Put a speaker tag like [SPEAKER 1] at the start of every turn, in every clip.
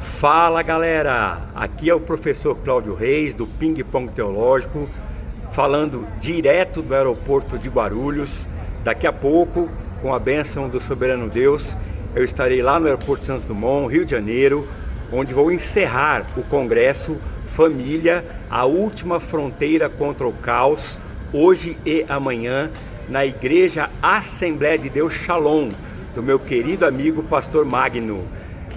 [SPEAKER 1] Fala galera, aqui é o professor Cláudio Reis do Ping Pong Teológico, falando direto do aeroporto de Guarulhos. Daqui a pouco, com a bênção do soberano Deus, eu estarei lá no aeroporto Santos Dumont, Rio de Janeiro, onde vou encerrar o congresso Família, a última fronteira contra o caos, hoje e amanhã, na Igreja Assembleia de Deus Shalom, do meu querido amigo pastor Magno.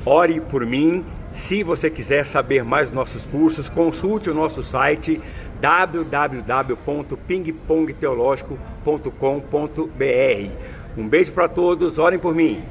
[SPEAKER 1] Ore por mim. Se você quiser saber mais dos nossos cursos, consulte o nosso site www.pingpongteologico.com.br. Um beijo para todos, orem por mim.